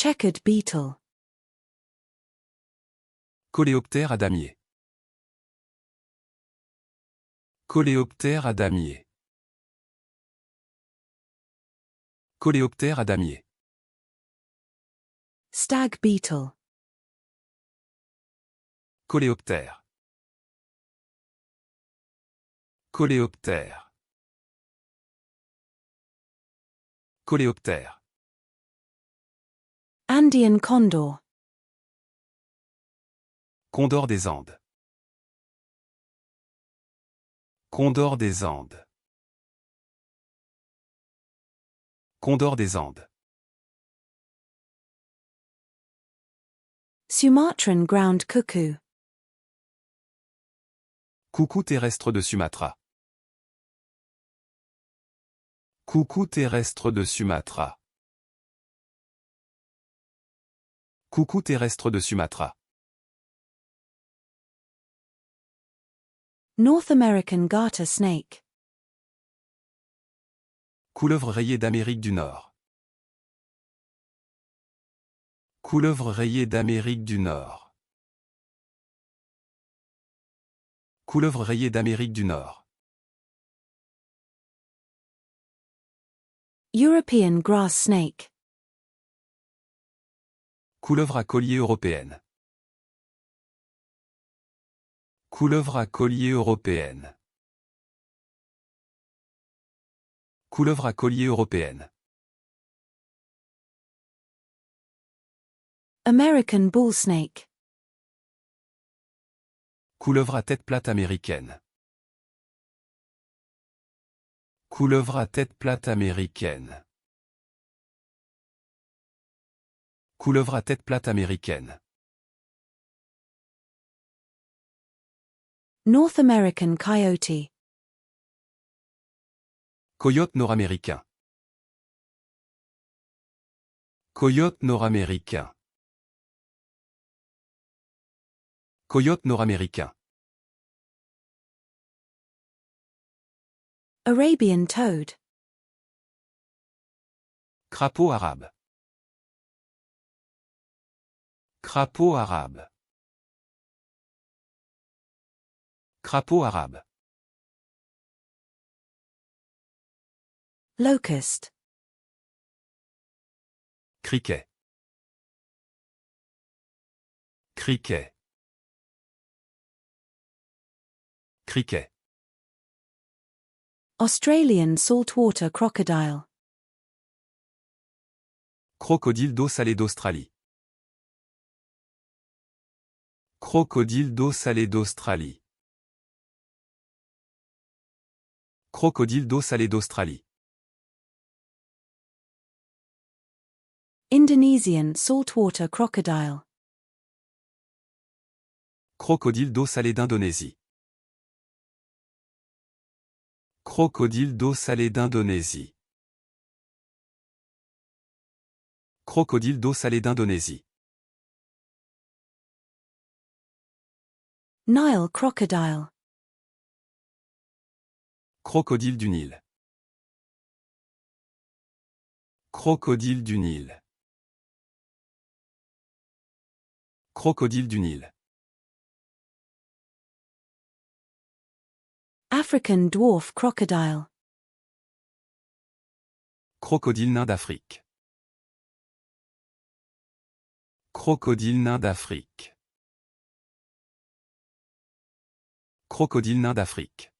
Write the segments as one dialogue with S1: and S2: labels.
S1: Checkered beetle.
S2: Coléoptère à damier. Coléoptère à damier. Coléoptère à damier.
S1: Stag beetle.
S2: Coléoptère. Coléoptère. Coléoptère.
S1: Andean condor.
S2: Condor des Andes. Condor des Andes. Condor des Andes.
S1: Sumatran ground cuckoo.
S2: Coucou terrestre de Sumatra. Coucou terrestre de Sumatra. Coucou terrestre de Sumatra.
S1: North American garter snake.
S2: Couleuvre rayée d'Amérique du Nord. Couleuvre rayée d'Amérique du Nord. Couleuvre rayée d'Amérique du Nord.
S1: European grass snake.
S2: Couleuvre à collier européenne. Couleuvre à collier européenne. Couleuvre à collier européenne.
S1: American bull snake.
S2: Couleuvre à tête plate américaine. Couleuvre à tête plate américaine. Couleuvre à tête plate américaine.
S1: North American coyote.
S2: Coyote nord-américain. Coyote nord-américain. Coyote nord-américain.
S1: Arabian toad.
S2: Crapaud arabe. Crapaud arabe. Crapaud arabe.
S1: Locust.
S2: Criquet. Criquet. Criquet.
S1: Australian saltwater crocodile.
S2: Crocodile d'eau salée d'Australie. Crocodile d'eau salée d'Australie. Crocodile d'eau salée d'Australie.
S1: Indonesian saltwater crocodile.
S2: Crocodile d'eau salée d'Indonésie. Crocodile d'eau salée d'Indonésie. Crocodile d'eau salée d'Indonésie.
S1: Nile crocodile.
S2: Crocodile du Nil. Crocodile du Nil. Crocodile du Nil.
S1: African dwarf crocodile.
S2: Crocodile nain d'Afrique. Crocodile nain d'Afrique. Crocodile nain d'Afrique.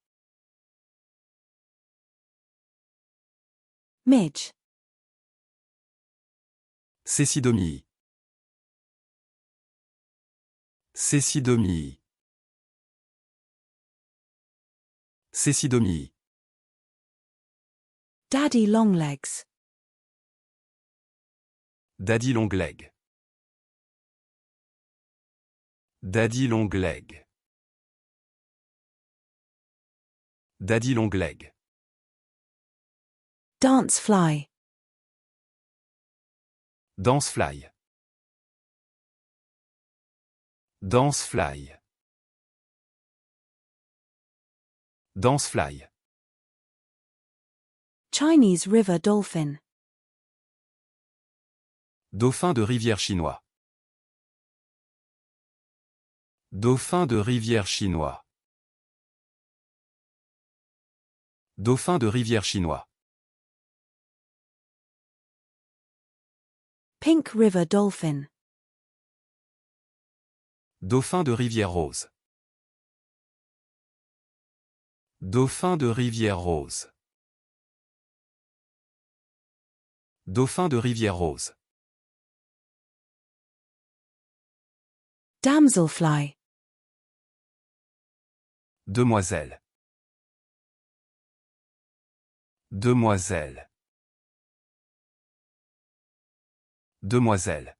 S1: Midge.
S2: Cécidomyie. Cécidomyie. Cécidomyie.
S1: Daddy longlegs.
S2: Daddy longleg. Daddy longleg. Daddy longleg.
S1: Dancefly.
S2: Dancefly. Dancefly. Dancefly.
S1: Chinese river dolphin.
S2: Dauphin de rivière chinois. Dauphin de rivière chinois. Dauphin de rivière chinois.
S1: Pink River Dolphin.
S2: Dauphin de rivière rose. Dauphin de rivière rose. Dauphin de rivière rose.
S1: Damselfly.
S2: Demoiselle. Demoiselle. Demoiselle.